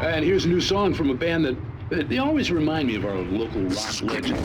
And here's a new song from a band that they always remind me of our local rock legend.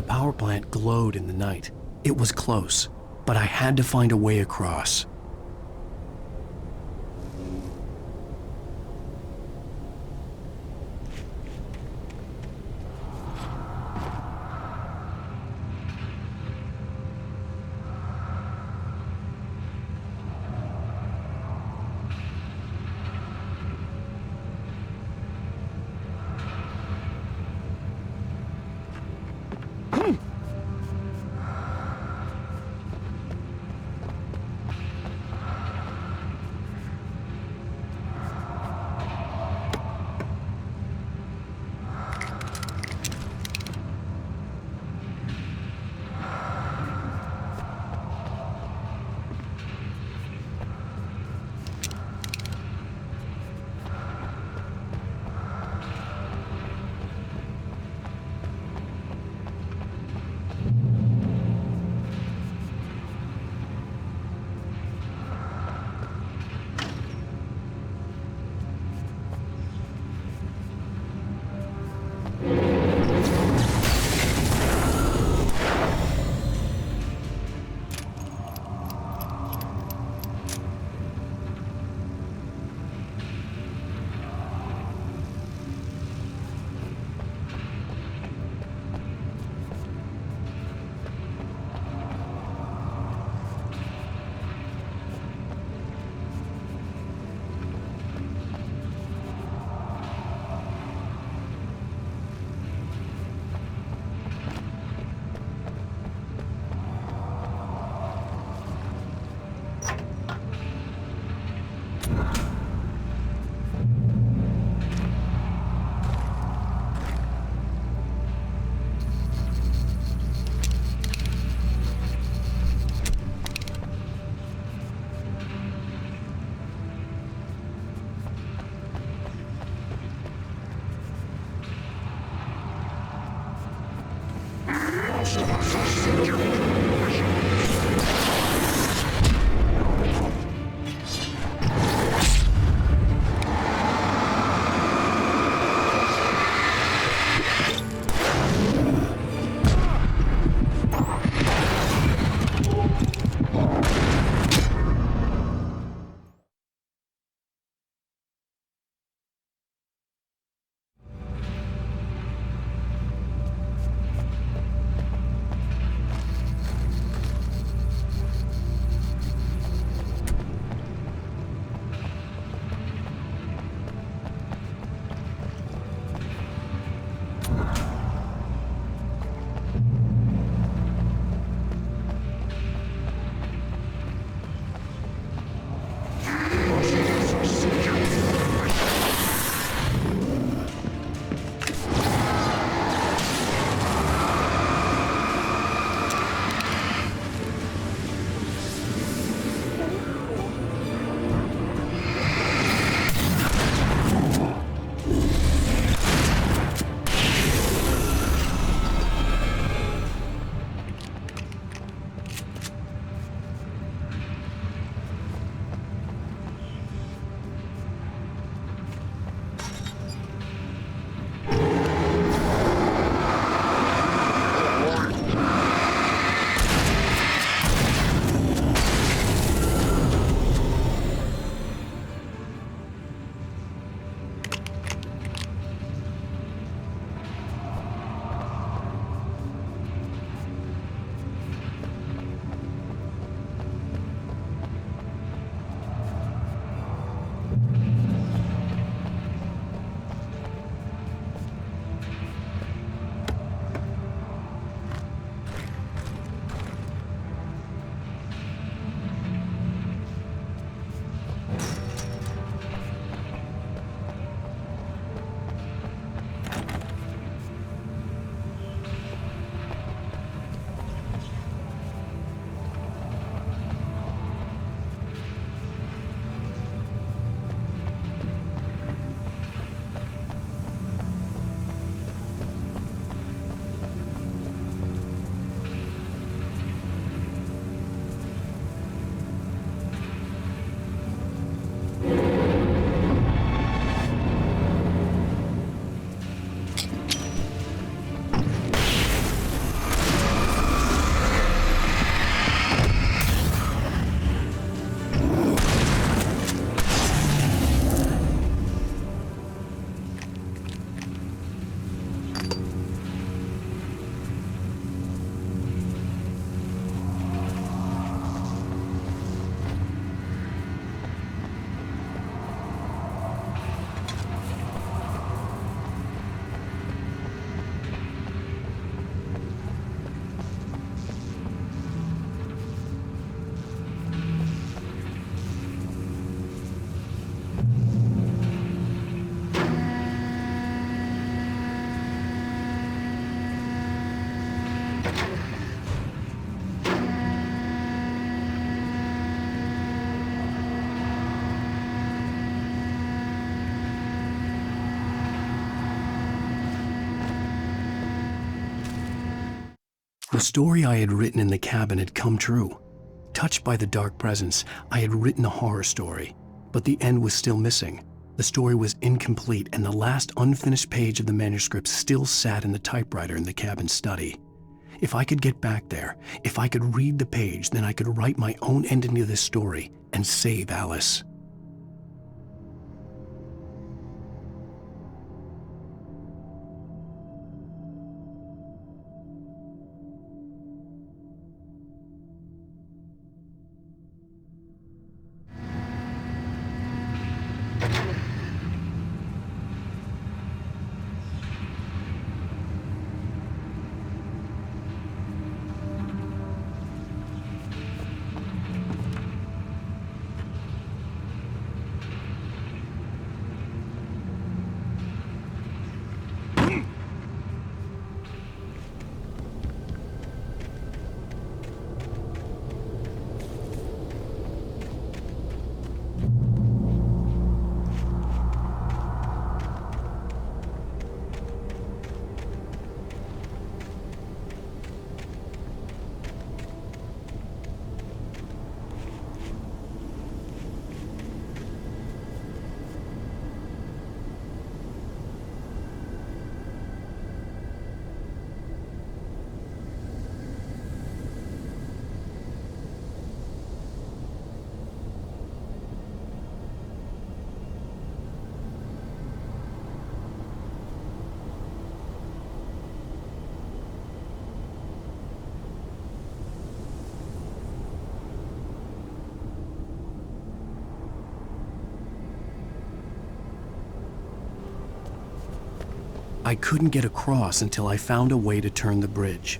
The power plant glowed in the night. It was close, but I had to find a way across. The story I had written in the cabin had come true. Touched by the dark presence, I had written a horror story, but the end was still missing. The story was incomplete, and the last unfinished page of the manuscript still sat in the typewriter in the cabin study. If I could get back there, if I could read the page, then I could write my own ending to this story and save Alice. I couldn't get across until I found a way to turn the bridge.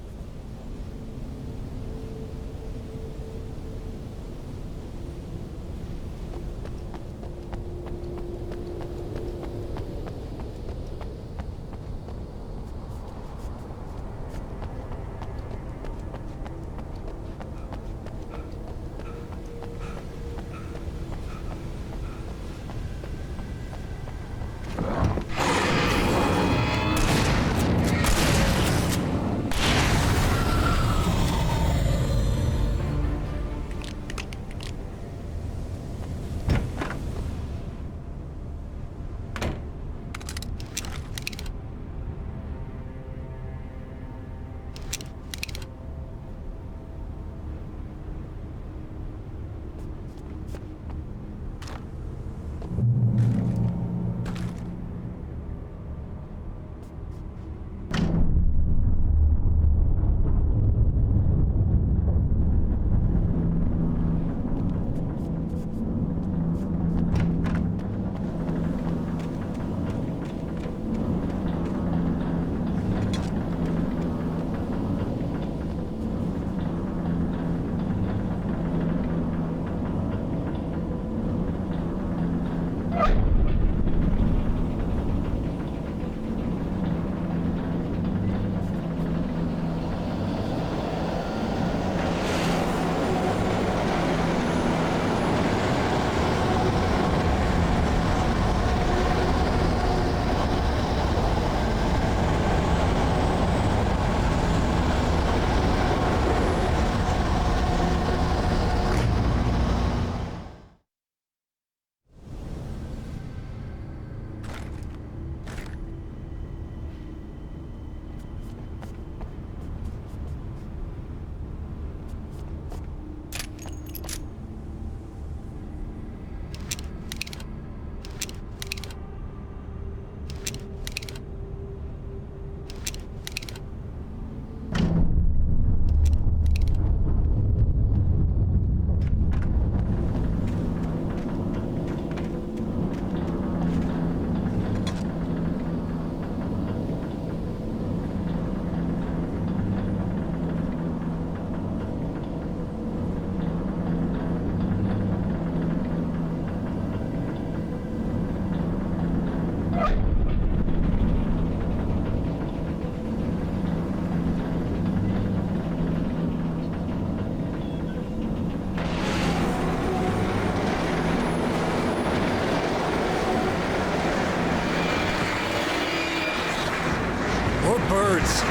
Birds.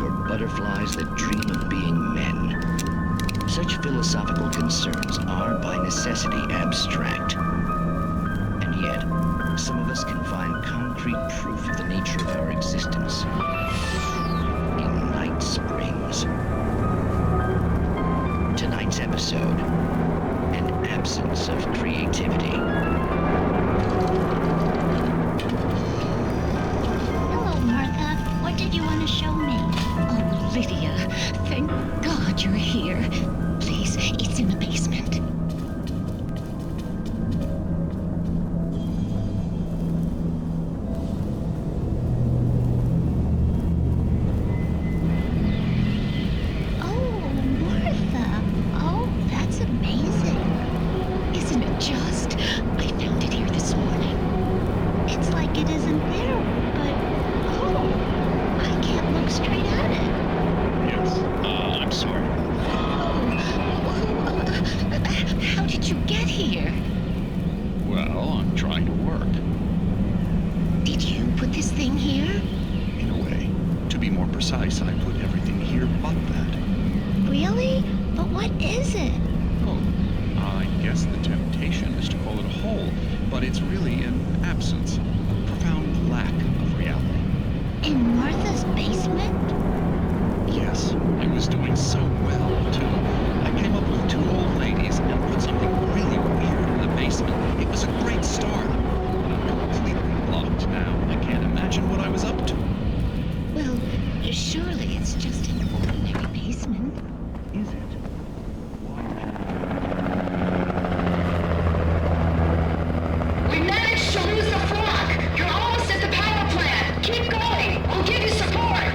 Or butterflies that dream of being men. Such philosophical concerns are by necessity abstract. And yet, some of us can find concrete proof of the nature of our existence in Night Springs. Tonight's episode, an absence of creativity. Hello, Martha. What did you want to show me? Oh, Lydia, thank God you're here. Please, it's in the basement. Oh, Martha. Oh, that's amazing. Isn't it just? I found it here this morning. It's like it isn't there, but oh, I can't look straight at it. Yes, I'm sorry. whole, but it's really an absence, a profound lack of reality. In Martha's basement? Yes, I was doing so well, too. I came up with 2 old ladies and put something really weird in the basement. It was a great start, but I'm completely blocked now. I can't imagine what I was up to. Well, surely it's just an ordinary basement. Is it? We managed to lose the flock! You're almost at the power plant! Keep going! We'll give you support!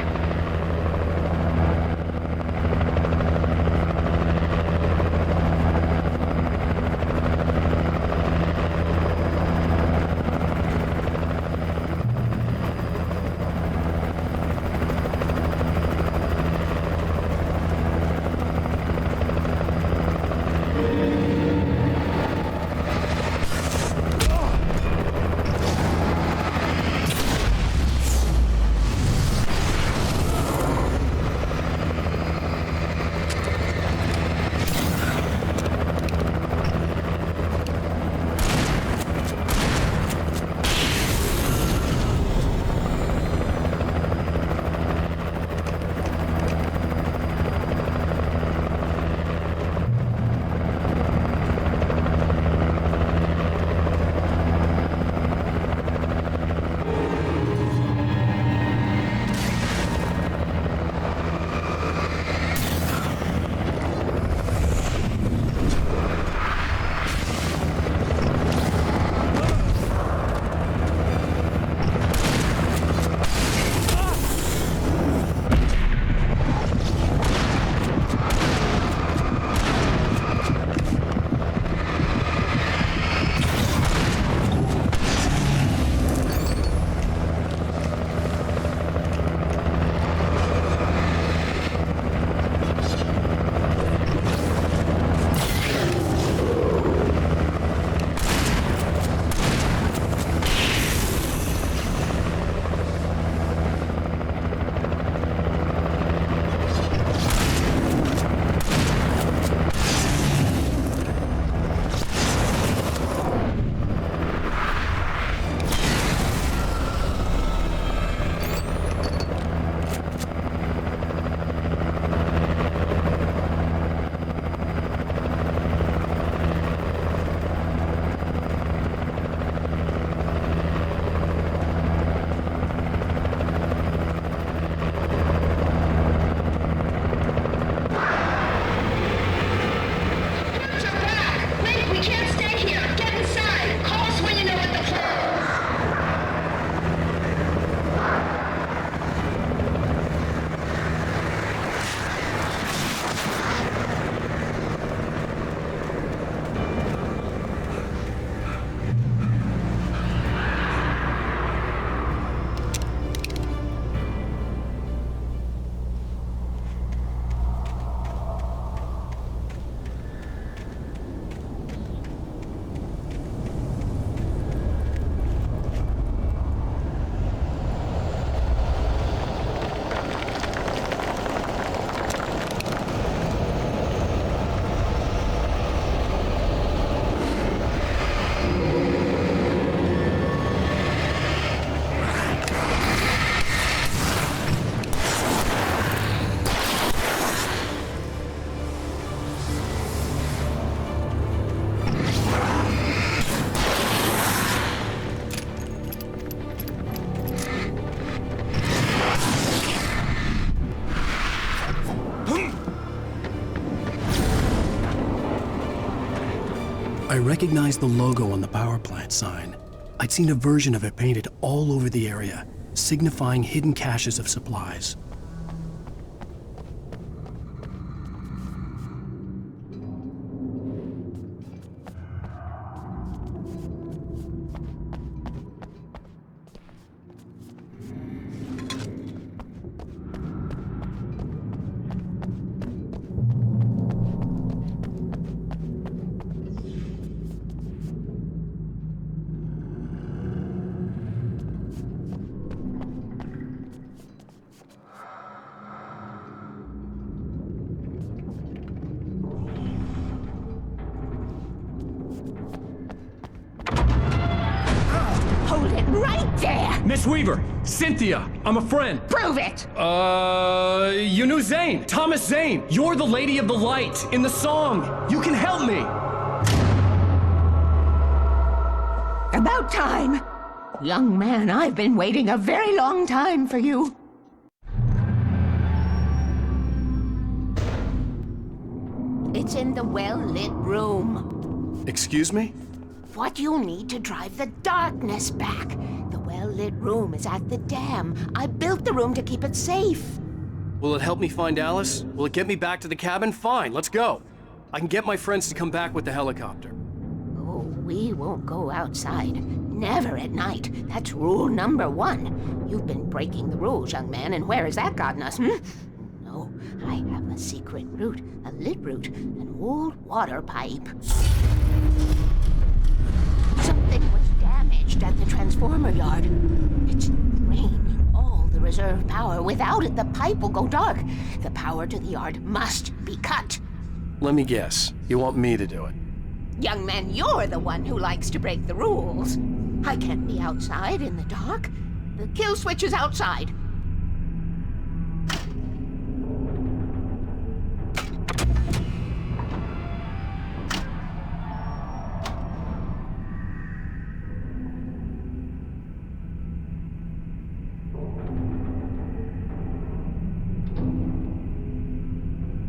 I recognized the logo on the power plant sign. I'd seen a version of it painted all over the area, signifying hidden caches of supplies. There! Miss Weaver! Cynthia! I'm a friend! Prove it! You knew Zane! Thomas Zane! You're the Lady of the Light in the song! You can help me! About time! Young man, I've been waiting a very long time for you. It's in the well-lit room. Excuse me? What you need to drive the darkness back. The well-lit room is at the dam. I built the room to keep it safe. Will it help me find Alice? Will it get me back to the cabin? Fine, let's go. I can get my friends to come back with the helicopter. Oh, we won't go outside. Never at night. That's rule number 1. You've been breaking the rules, young man, and where has that gotten us, No, I have a secret route, a lit route, an old water pipe. Something was damaged at the transformer yard. It's draining all the reserve power. Without it, the pipe will go dark. The power to the yard must be cut. Let me guess. You want me to do it? Young man, you're the one who likes to break the rules. I can't be outside in the dark. The kill switch is outside.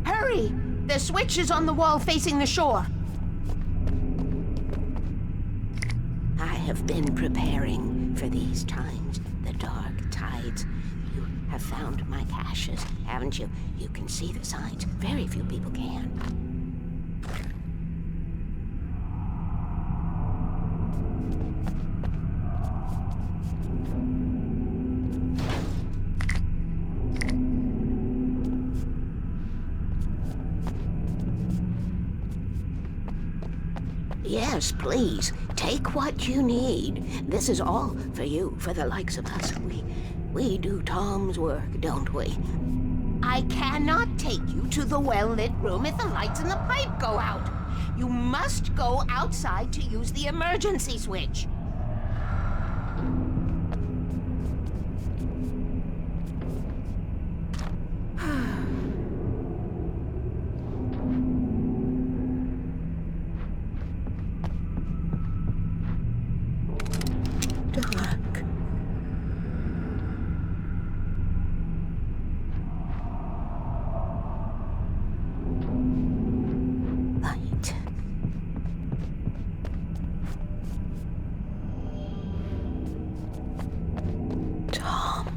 Hurry! The switch is on the wall facing the shore. I have been preparing for these times, the dark tides. You have found my caches, haven't you? You can see the signs. Very few people can. Yes, please. Take what you need. This is all for you, for the likes of us. We do Tom's work, don't we? I cannot take you to the well-lit room if the lights in the pipe go out. You must go outside to use the emergency switch. Dark. Light. Tom.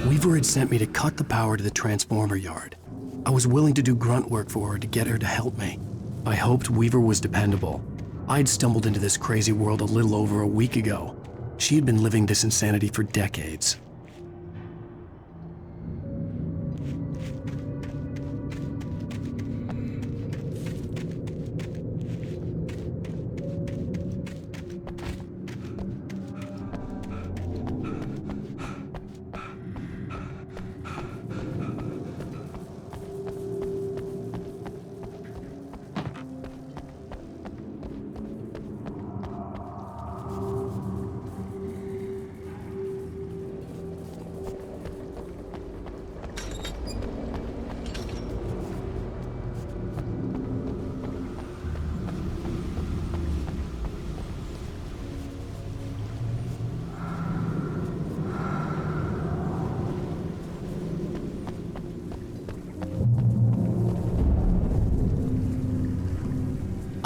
Weaver had sent me to cut the power to the transformer yard. I was willing to do grunt work for her to get her to help me. I hoped Weaver was dependable. I'd stumbled into this crazy world a little over a week ago. She had been living this insanity for decades.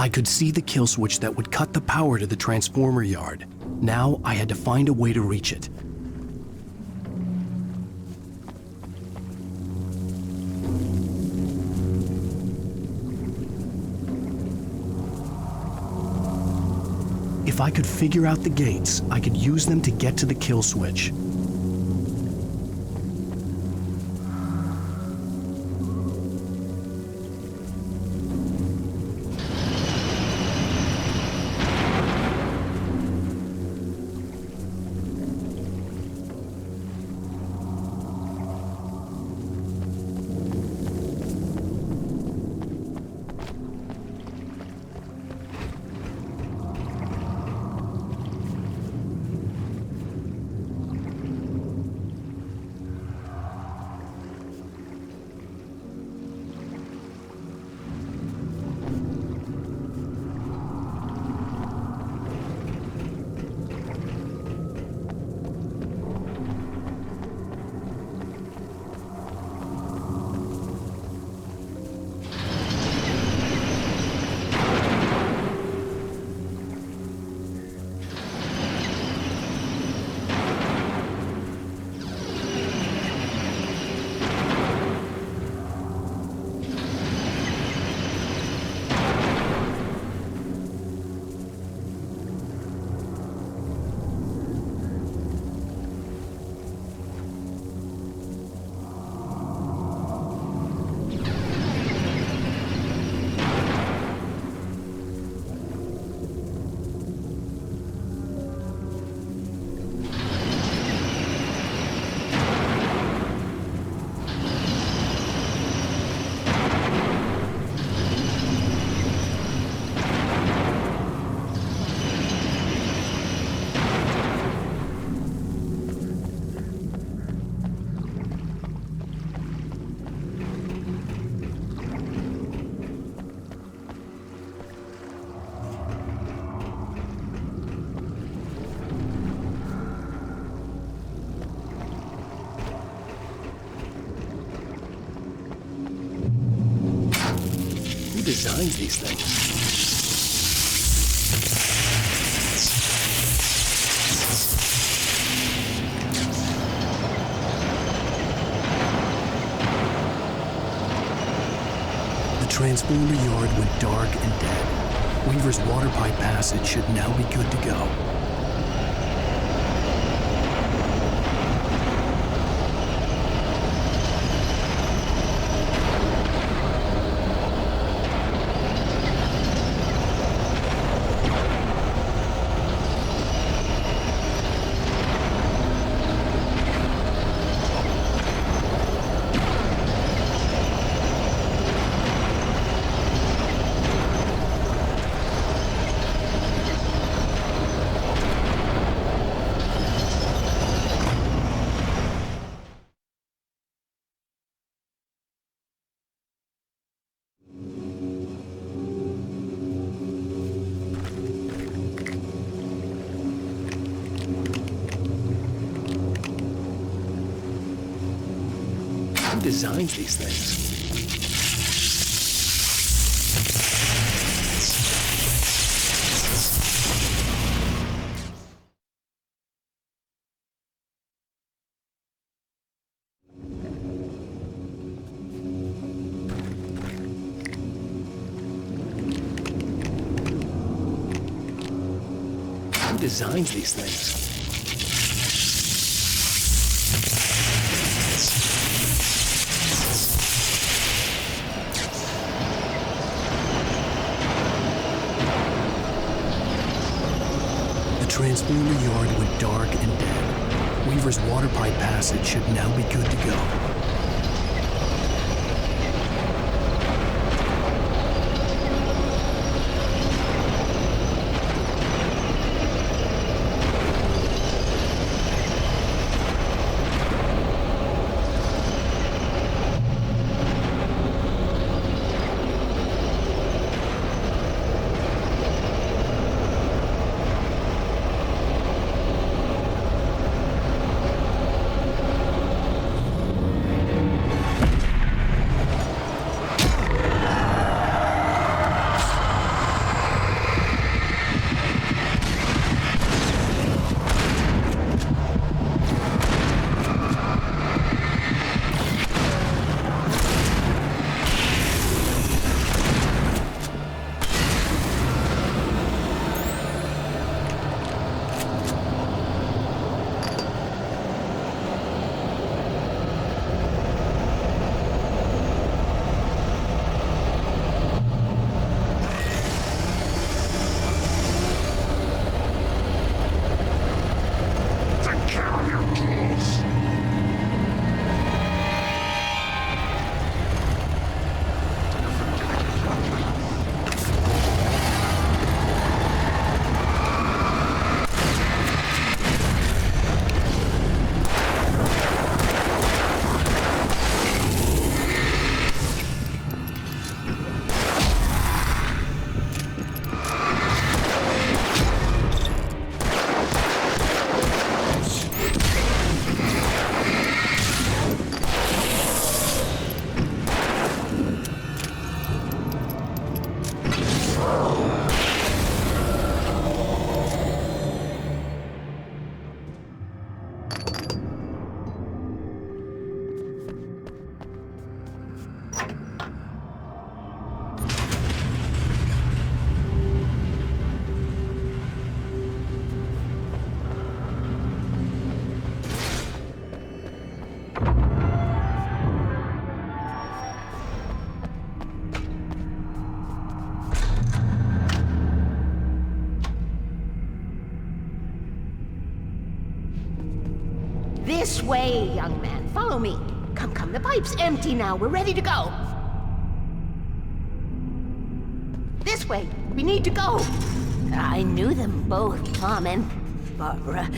I could see the kill switch that would cut the power to the transformer yard. Now I had to find a way to reach it. If I could figure out the gates, I could use them to get to the kill switch. Who designs these things? The transformer yard went dark and dead. Weaver's water pipe passage should now be good to go. Who designs these things? Who designs these things? The transformer yard went dark and dead. Weaver's water pipe passage should now be good to go. This way, young man. Follow me. Come, come. The pipe's empty now. We're ready to go. This way. We need to go. I knew them both, Tom and Barbara.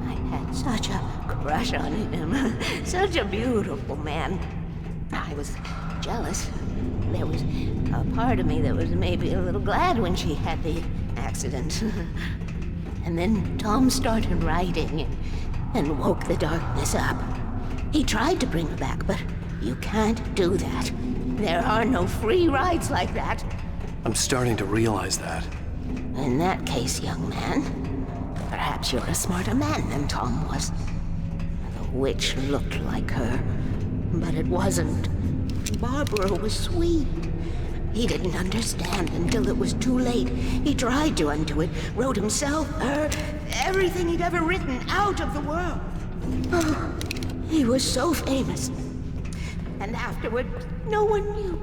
I had such a crush on him. Such a beautiful man. I was jealous. There was a part of me that was maybe a little glad when she had the accident. And then Tom started writing and woke the darkness up. He tried to bring her back, but you can't do that. There are no free rides like that. I'm starting to realize that. In that case, young man, perhaps you're a smarter man than Tom was. The witch looked like her, but it wasn't. Barbara was sweet. He didn't understand until it was too late. He tried to undo it, wrote himself, her, everything he'd ever written out of the world. Oh, he was so famous. And afterward, no one knew.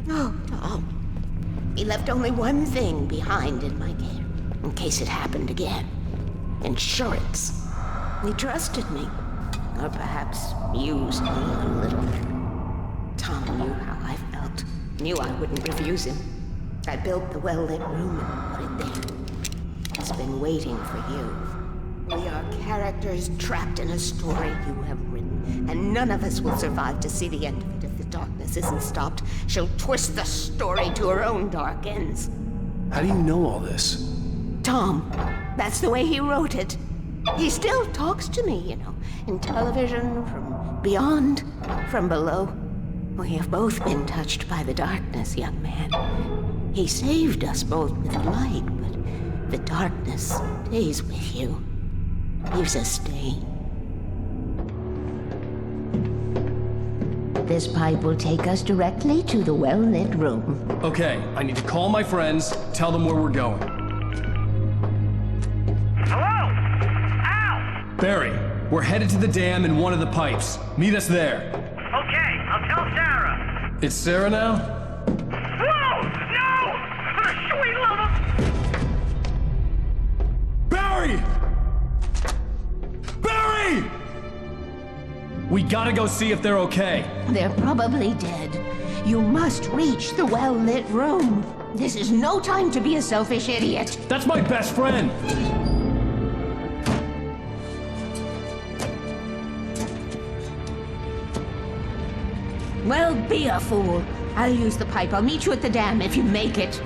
Oh, Tom. He left only one thing behind in my care, in case it happened again. Insurance. He trusted me. Or perhaps used me a little. Tom knew how I felt. Knew I wouldn't refuse him. I built the well-lit room and put it there. It's been waiting for you. We are characters trapped in a story you have written, and none of us will survive to see the end of it if the darkness isn't stopped. She'll twist the story to her own dark ends. How do you know all this? Tom, that's the way he wrote it. He still talks to me, you know, in television, from beyond, from below. We have both been touched by the darkness, young man. He saved us both with the light, but the darkness stays with you. Leaves a stain. This pipe will take us directly to the well-lit room. Okay, I need to call my friends, tell them where we're going. Hello? Al! Barry, we're headed to the dam in one of the pipes. Meet us there. Okay, I'll tell Sarah. It's Sarah now? Whoa! No! For the sweet love of... Barry! Barry! We gotta go see if they're okay. They're probably dead. You must reach the well-lit room. This is no time to be a selfish idiot. That's my best friend! Well, be a fool. I'll use the pipe. I'll meet you at the dam if you make it.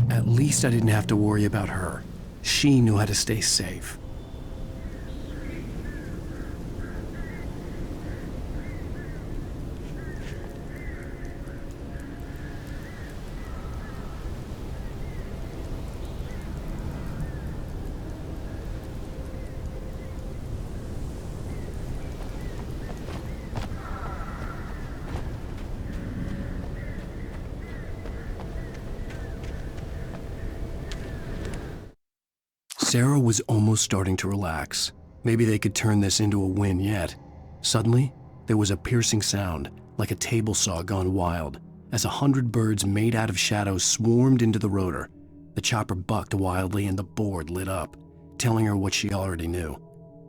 At least I didn't have to worry about her. She knew how to stay safe. Sarah was almost starting to relax. Maybe they could turn this into a win yet. Suddenly, there was a piercing sound, like a table saw gone wild, as 100 birds made out of shadows swarmed into the rotor. The chopper bucked wildly and the board lit up, telling her what she already knew.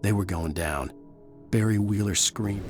They were going down. Barry Wheeler screamed.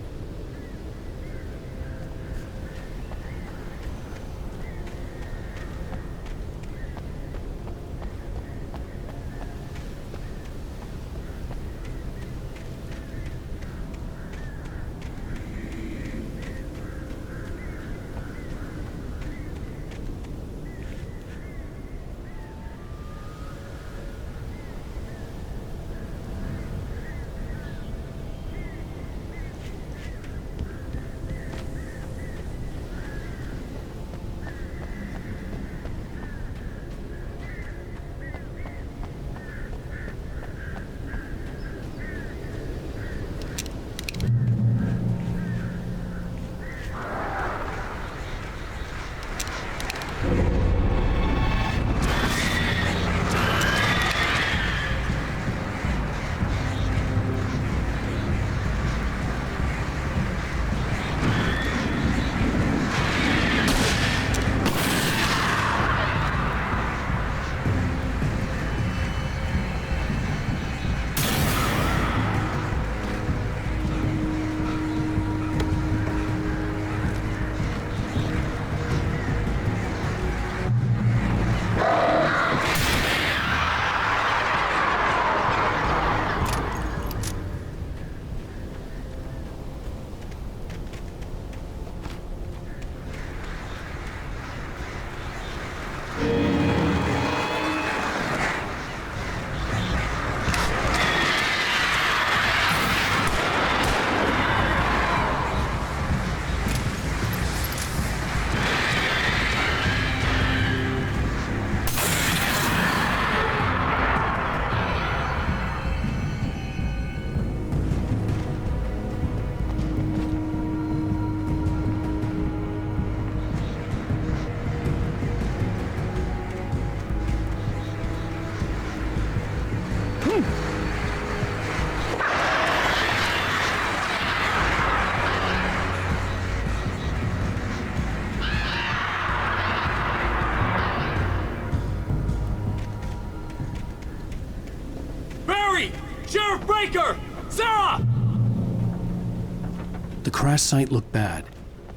The crash site looked bad,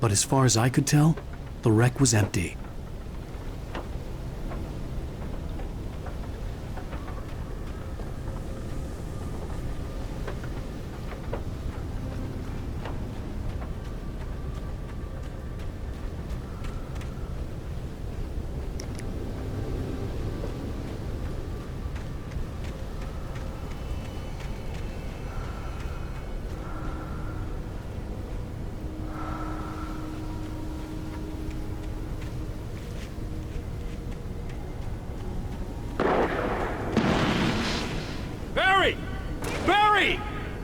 but as far as I could tell, the wreck was empty. Barry! Barry!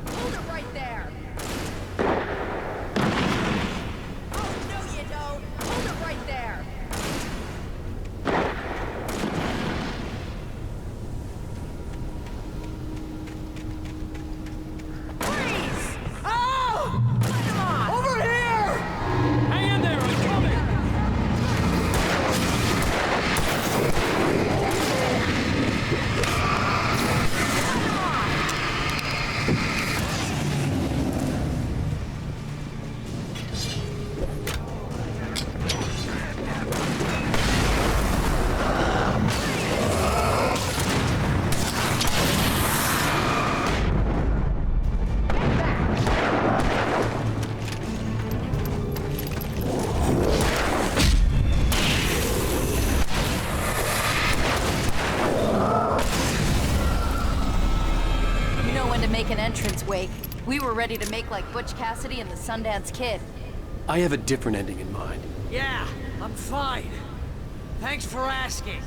Hold it right there! Oh, no you don't! Hold it right there! Freeze! Oh! Let him on! Over here! Hang in there, I'm coming! You know when to make an entrance, Wake. We were ready to make like Butch Cassidy and the Sundance Kid. I have a different ending in mind. Yeah, I'm fine. Thanks for asking.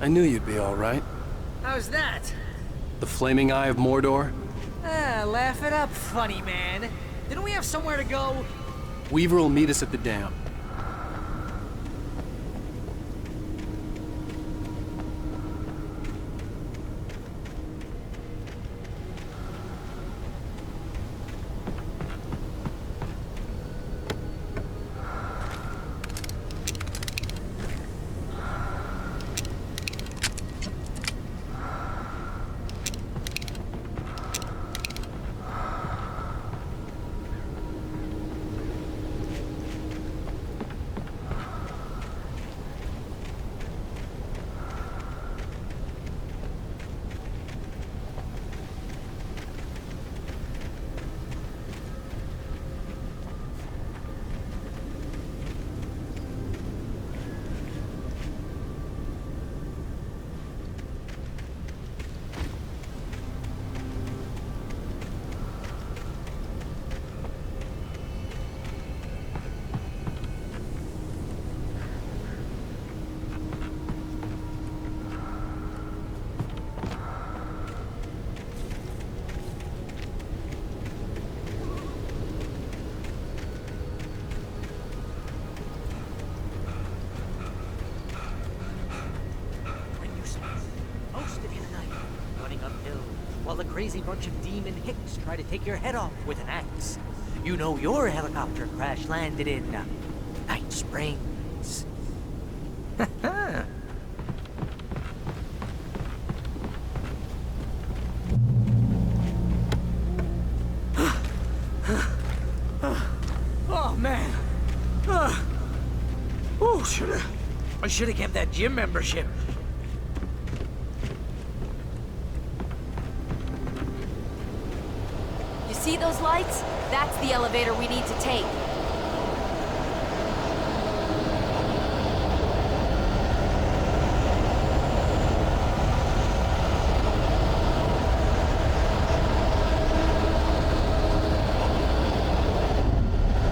I knew you'd be all right. How's that? The flaming eye of Mordor? Laugh it up, funny man. Didn't we have somewhere to go? Weaver will meet us at the dam. While a crazy bunch of demon hicks try to take your head off with an axe. You know your helicopter crash landed in Night Springs. Oh man. Oh, I should have kept that gym membership. See those lights? That's the elevator we need to take.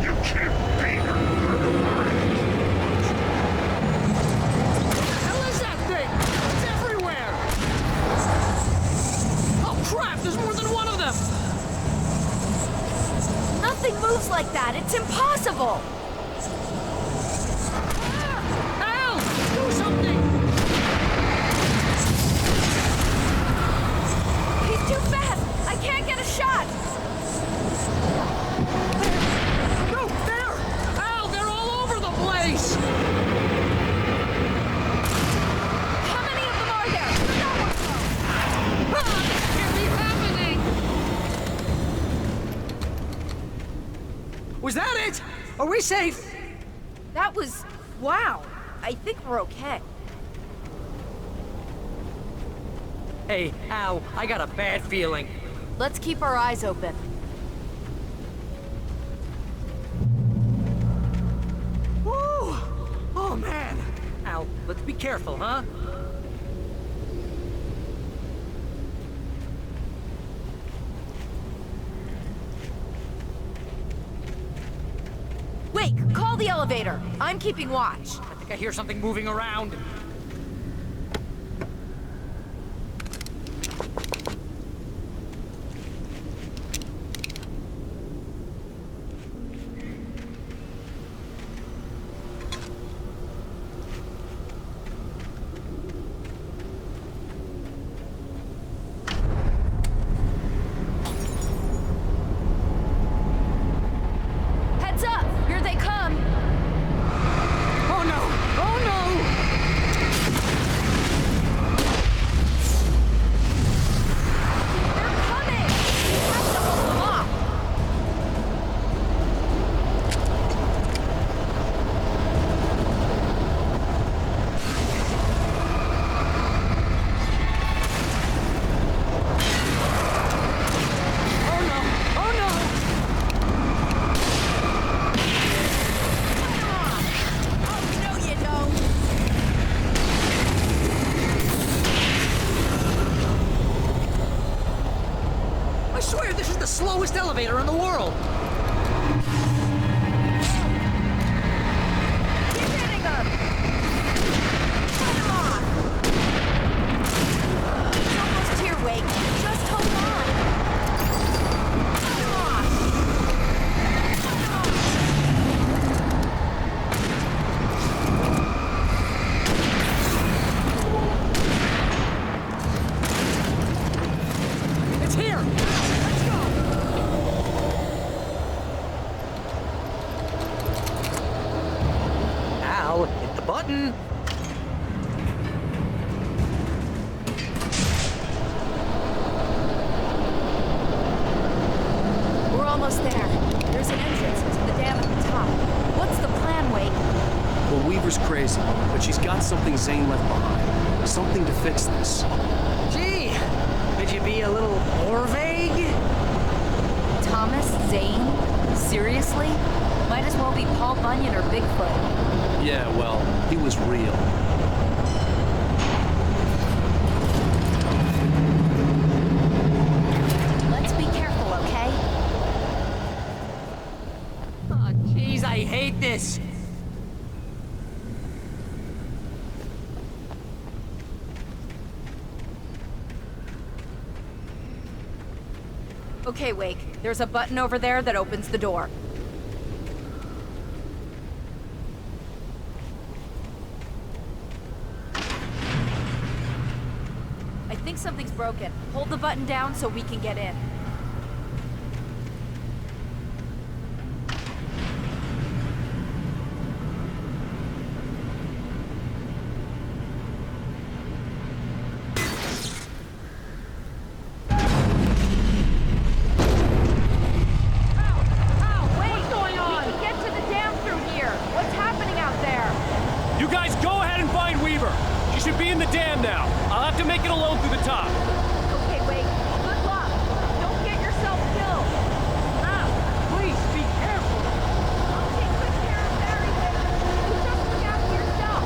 You can't be here! Hell is that thing? It's everywhere! Oh crap, there's more than one of them! Nothing moves like that. It's impossible. Al! Do something! He's too fast. I can't get a shot. No, there! Al, they're all over the place! How many of them are there? No one knows. Ah, this can't be happening! Was that it? Are we safe? That was... wow. I think we're okay. Hey, Al, I got a bad feeling. Let's keep our eyes open. Woo! Oh, man. Al, let's be careful, huh? Wait, call the elevator. I'm keeping watch. I think I hear something moving around. Heads up! Here they come! Oh, no! Oh, no! They're coming! We have to hold them off! Oh, no! Oh, no! Oh, no you don't! I swear this is the slowest elevator in the world! Keep hitting them! Cut them off! It's almost here, Wake. Just hold on! Cut them off! Cut them off! It's here! Let's go! Al, hit the button! We're almost there. There's an entrance to the dam at the top. What's the plan, Wake? Well, Weaver's crazy, but she's got something Zane left behind. Something to fix this. Gee, could you be a little more vague? Thomas Zane? Seriously? Might as well be Paul Bunyan or Bigfoot. Yeah, well, he was real. Let's be careful, okay? Oh, jeez, I hate this! Okay, Wake. There's a button over there that opens the door. I think something's broken. Hold the button down so we can get in. Wait! What's going on? We can get to the dam through here. What's happening out there? You guys go ahead and find Weaver. She should be in the dam now. I'll have to make it alone through the top. Okay, Wake. Good luck. Don't get yourself killed. Al, please, be careful! I'll take good care of Barry later. You just look after yourself.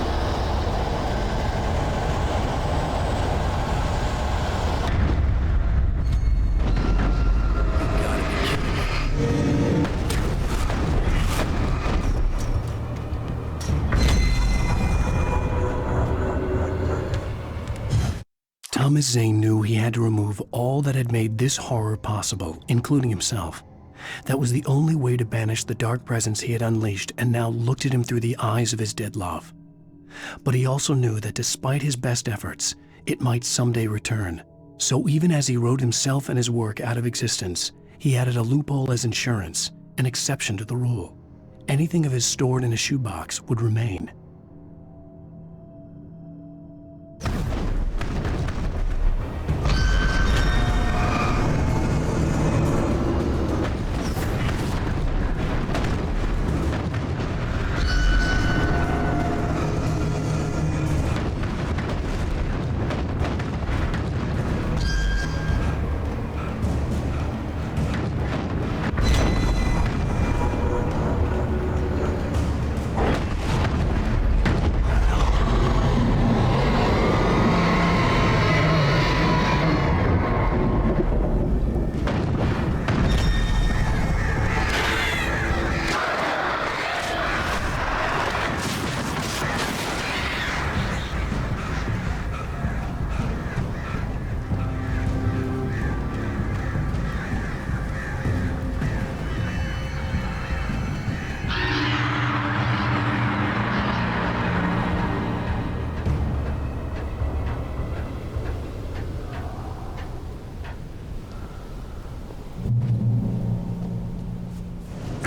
Thomas Zane knew he had to remove all that had made this horror possible, including himself. That was the only way to banish the dark presence he had unleashed and now looked at him through the eyes of his dead love. But he also knew that despite his best efforts, it might someday return. So even as he wrote himself and his work out of existence, he added a loophole as insurance, an exception to the rule. Anything of his stored in a shoebox would remain.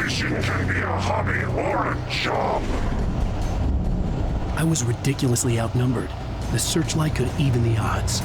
Salvation can be a hobby or a job. I was ridiculously outnumbered. The searchlight could even the odds.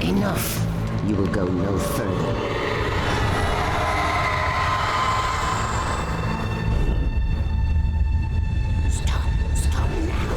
Enough. You will go no further. Stop now.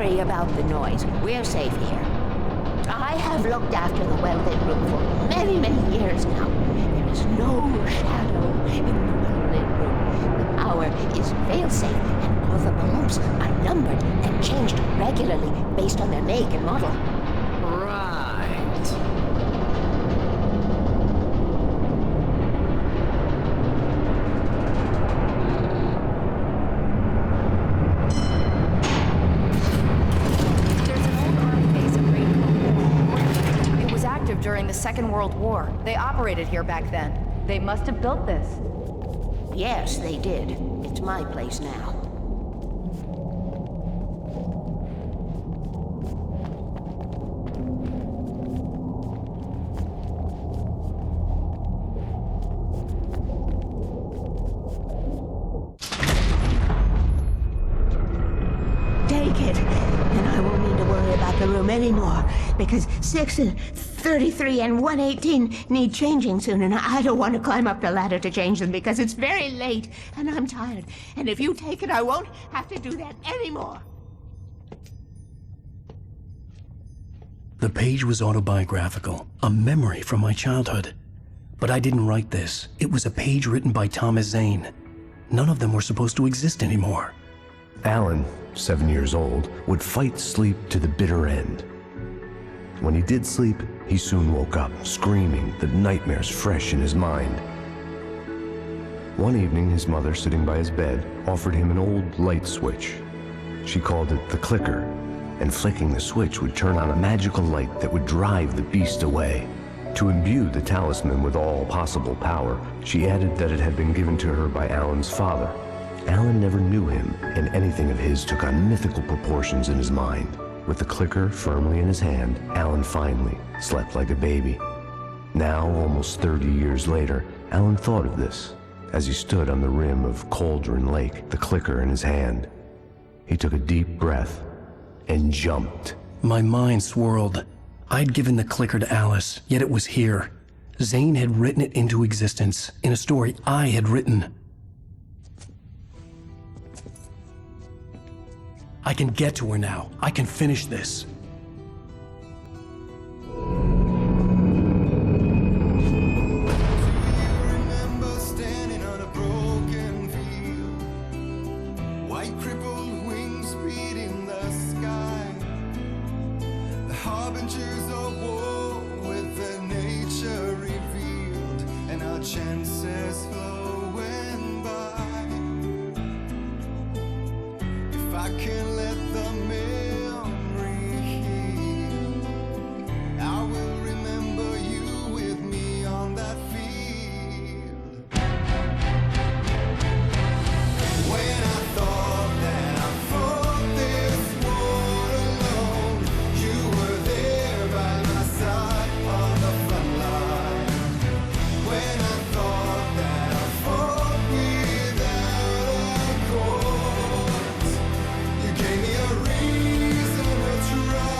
worry about the noise. We're safe here. I have looked after the well-lit room for many, many years now. There is no shadow in the well-lit room. The power is fail-safe, and all the bulbs are numbered and changed regularly based on their make and model. Right. There's an old army base at Great Hope. It was active during the Second World War. They operated here back then. They must have built this. Yes, they did. It's my place now. Take it, and I won't need to worry about the room anymore, because 6 and 33 and 118 need changing soon, and I don't want to climb up the ladder to change them because it's very late, and I'm tired. And if you take it, I won't have to do that anymore. The page was autobiographical, a memory from my childhood. But I didn't write this. It was a page written by Thomas Zane. None of them were supposed to exist anymore. Alan, 7 years old, would fight sleep to the bitter end. When he did sleep, he soon woke up, screaming, the nightmares fresh in his mind. One evening, his mother, sitting by his bed, offered him an old light switch. She called it the clicker, and flicking the switch would turn on a magical light that would drive the beast away. To imbue the talisman with all possible power, she added that it had been given to her by Alan's father. Alan never knew him, and anything of his took on mythical proportions in his mind. With the clicker firmly in his hand, Alan finally slept like a baby. Now, almost 30 years later, Alan thought of this as he stood on the rim of Cauldron Lake, the clicker in his hand. He took a deep breath and jumped. My mind swirled. I'd given the clicker to Alice, yet it was here. Zane had written it into existence in a story I had written. I can get to her now. I can finish this. Chances flowing by. If I can let the memory heal, I will remember you with me on that field. When I thought that I fought this war alone, you were there by my side on the front line. When I thought that I fought without a cause, you gave me a reason to try.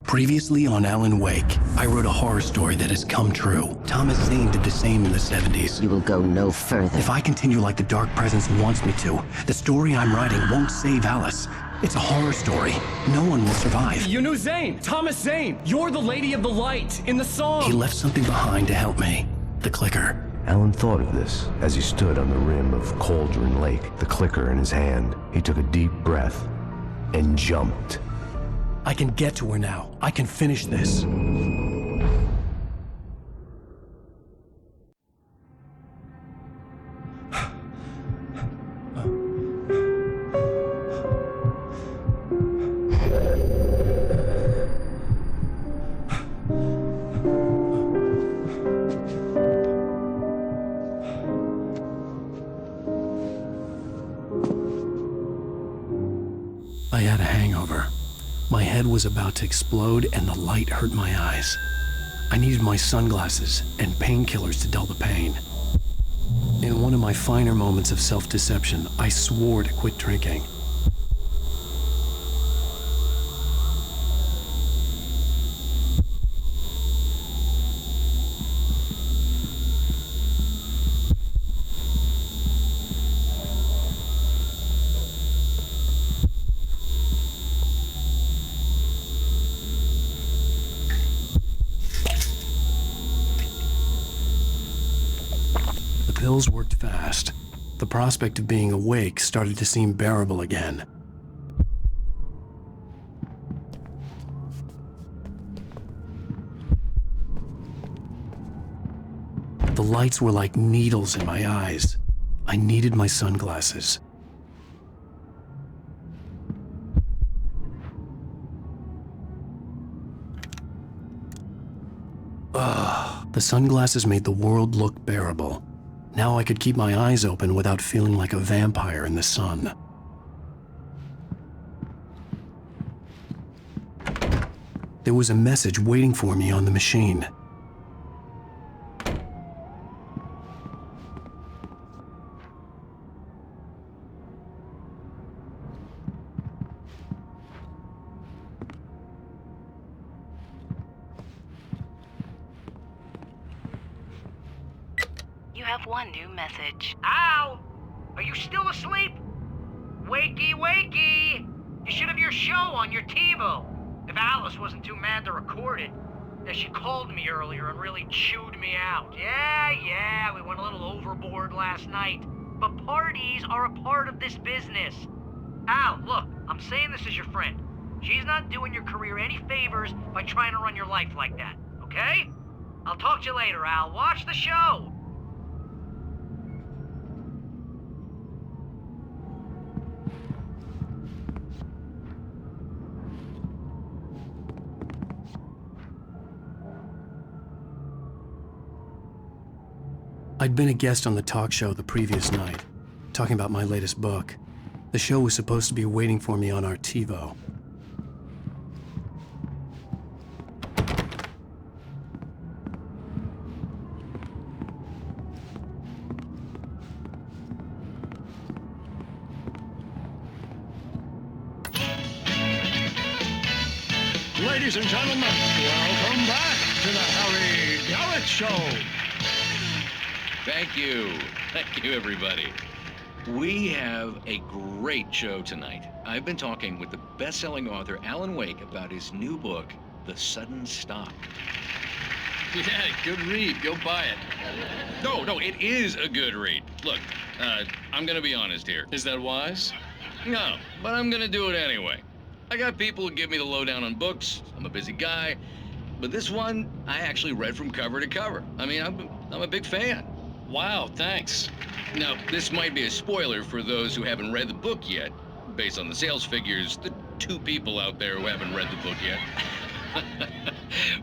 Previously on Alan Wake, I wrote a horror story that has come true. Thomas Zane did the same in the 70s. You will go no further. If I continue like the Dark Presence wants me to, the story I'm writing won't save Alice. It's a horror story. No one will survive. You knew Zane! Thomas Zane! You're the Lady of the Light in the song! He left something behind to help me. The clicker. Alan thought of this as he stood on the rim of Cauldron Lake, the clicker in his hand. He took a deep breath and jumped. I can get to her now. I can finish this. I had a hangover. My head was about to explode and the light hurt my eyes. I needed my sunglasses and painkillers to dull the pain. In one of my finer moments of self-deception, I swore to quit drinking. prospect of being awake started to seem bearable again. The lights were like needles in my eyes. I needed my sunglasses. The sunglasses made the world look bearable. Now I could keep my eyes open without feeling like a vampire in the sun. There was a message waiting for me on the machine. You have one new message. Al! Are you still asleep? Wakey, wakey! You should have your show on your TiVo. If Alice wasn't too mad to record it. She called me earlier and really chewed me out. Yeah, we went a little overboard last night. But parties are a part of this business. Al, look, I'm saying this as your friend. She's not doing your career any favors by trying to run your life like that, okay? I'll talk to you later, Al. Watch the show! I'd been a guest on the talk show the previous night, talking about my latest book. The show was supposed to be waiting for me on our TiVo. Ladies and gentlemen, welcome back to the Harry Garrett Show. Thank you. Thank you, everybody. We have a great show tonight. I've been talking with the best-selling author Alan Wake about his new book, The Sudden Stop. Yeah, good read. Go buy it. No, it is a good read. Look, I'm gonna be honest here. Is that wise? No, but I'm gonna do it anyway. I got people who give me the lowdown on books. I'm a busy guy. But this one, I actually read from cover to cover. I mean, I'm a big fan. Wow, thanks. Now, this might be a spoiler for those who haven't read the book yet. Based on the sales figures, the 2 people out there who haven't read the book yet.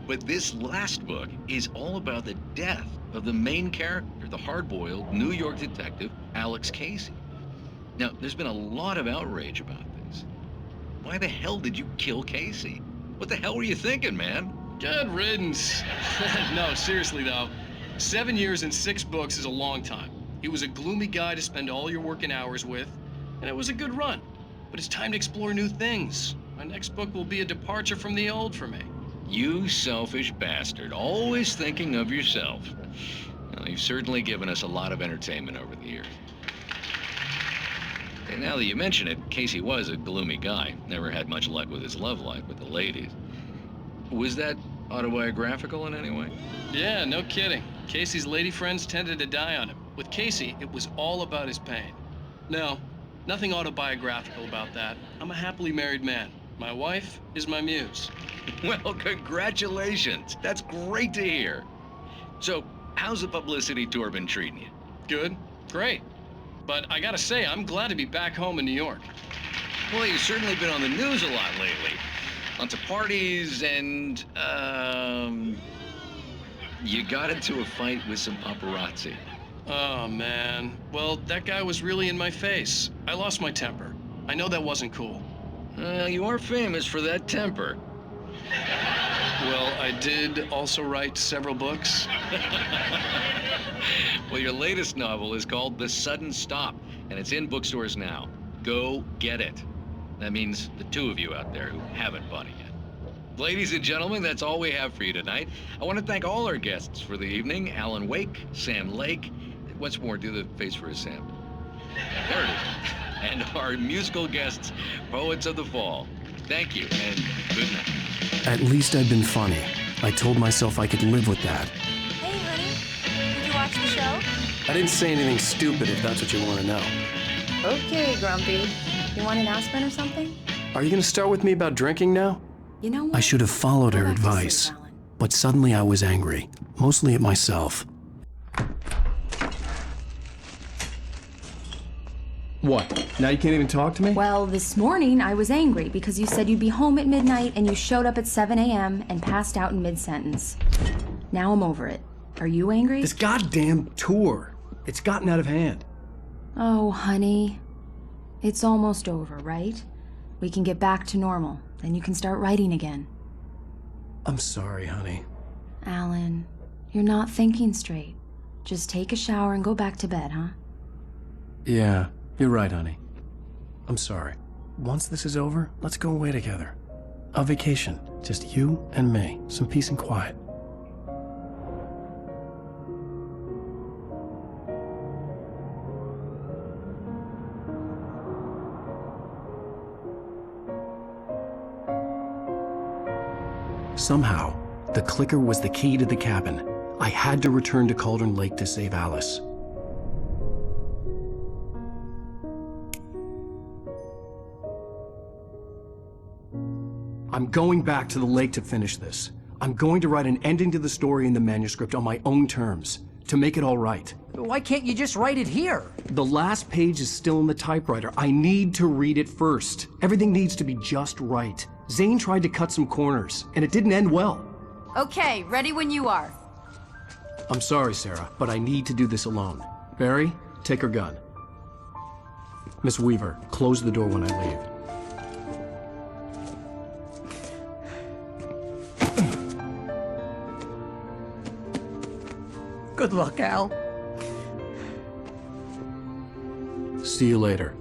But this last book is all about the death of the main character, the hard-boiled New York detective, Alex Casey. Now, there's been a lot of outrage about this. Why the hell did you kill Casey? What the hell were you thinking, man? Good riddance. No, seriously though. 7 years and 6 books is a long time. He was a gloomy guy to spend all your working hours with, and it was a good run. But it's time to explore new things. My next book will be a departure from the old for me. You selfish bastard, always thinking of yourself. Well, you've certainly given us a lot of entertainment over the years. And now that you mention it, Casey was a gloomy guy. Never had much luck with his love life with the ladies. Was that autobiographical in any way? Yeah, no kidding. Casey's lady friends tended to die on him. With Casey, it was all about his pain. No, nothing autobiographical about that. I'm a happily married man. My wife is my muse. Well, congratulations. That's great to hear. So, how's the publicity tour been treating you? Good, great. But I gotta say, I'm glad to be back home in New York. Well, you've certainly been on the news a lot lately. Lots of parties and, you got into a fight with some paparazzi. Oh, man. Well, that guy was really in my face. I lost my temper. I know that wasn't cool. You are famous for that temper. Well, I did also write several books. Well, your latest novel is called The Sudden Stop, and it's in bookstores now. Go get it. That means the 2 of you out there who haven't bought it yet. Ladies and gentlemen, that's all we have for you tonight. I want to thank all our guests for the evening. Alan Wake, Sam Lake. Once more, do the face for us, Sam. There it is. And our musical guests, Poets of the Fall. Thank you, and good night. At least I'd been funny. I told myself I could live with that. Hey, honey. Did you watch the show? I didn't say anything stupid if that's what you want to know. Okay, Grumpy. You want an aspirin or something? Are you going to start with me about drinking now? You know what? I should have followed her Go back to sleep, advice, Alan. but suddenly I was angry, mostly at myself. What? Now you can't even talk to me? Well, this morning I was angry because you said you'd be home at midnight and you showed up at 7 a.m. and passed out in mid-sentence. Now I'm over it. Are you angry? This goddamn tour. It's gotten out of hand. Oh, honey. It's almost over, right? We can get back to normal. Then you can start writing again. I'm sorry, honey. Alan, you're not thinking straight. Just take a shower and go back to bed, huh? Yeah, you're right, honey. I'm sorry. Once this is over, let's go away together. A vacation. Just you and me. Some peace and quiet. Somehow, the clicker was the key to the cabin. I had to return to Cauldron Lake to save Alice. I'm going back to the lake to finish this. I'm going to write an ending to the story in the manuscript on my own terms, to make it all right. Why can't you just write it here? The last page is still in the typewriter. I need to read it first. Everything needs to be just right. Zane tried to cut some corners, and it didn't end well. Okay, ready when you are. I'm sorry, Sarah, but I need to do this alone. Barry, take her gun. Miss Weaver, close the door when I leave. Good luck, Al. See you later.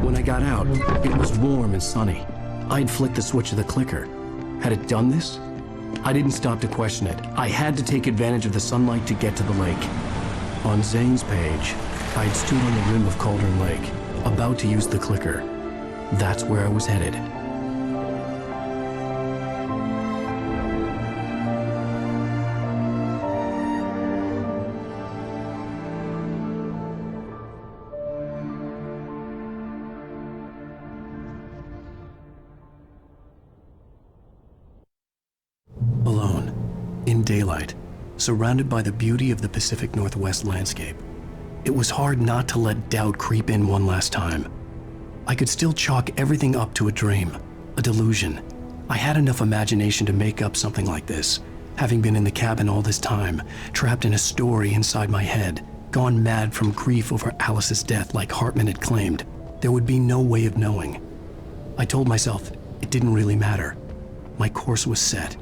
When I got out, it was warm and sunny. I'd flicked the switch of the clicker. Had it done this? I didn't stop to question it. I had to take advantage of the sunlight to get to the lake. On Zane's page, I'd stood on the rim of Cauldron Lake, about to use the clicker. That's where I was headed. Alone, in daylight, surrounded by the beauty of the Pacific Northwest landscape. It was hard not to let doubt creep in one last time. I could still chalk everything up to a dream, a delusion. I had enough imagination to make up something like this, having been in the cabin all this time, trapped in a story inside my head, gone mad from grief over Alice's death like Hartman had claimed. There would be no way of knowing. I told myself it didn't really matter. My course was set.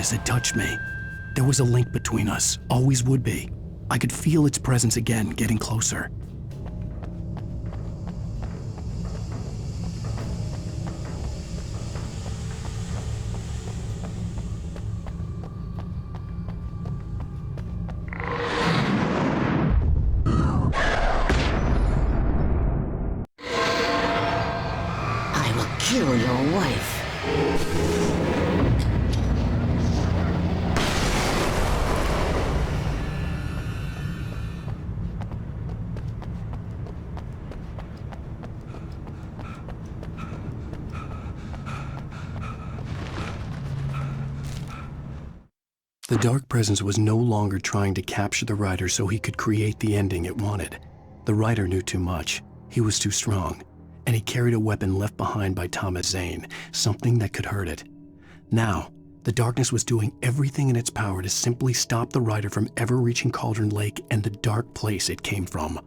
darkness had touched me. There was a link between us, always would be. I could feel its presence again, getting closer. I will kill your wife. The dark presence was no longer trying to capture the writer so he could create the ending it wanted. The writer knew too much. He was too strong. And he carried a weapon left behind by Thomas Zane, something that could hurt it. Now, the darkness was doing everything in its power to simply stop the writer from ever reaching Cauldron Lake and the dark place it came from.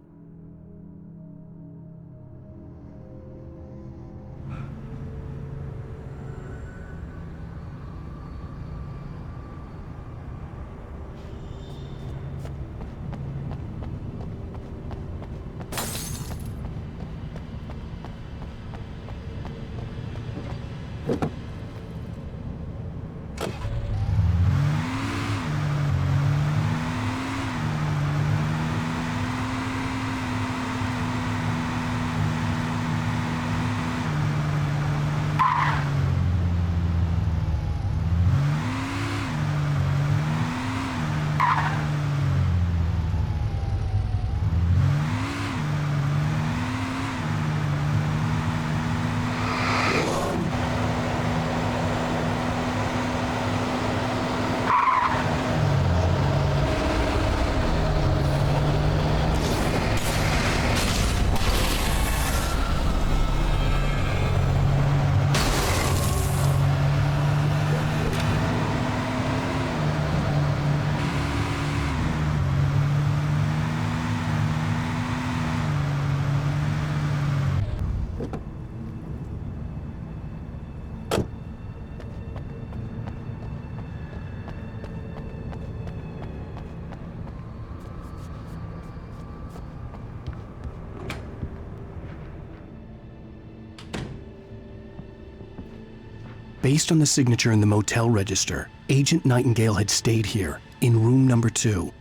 Based on the signature in the motel register, Agent Nightingale had stayed here, in room number 2,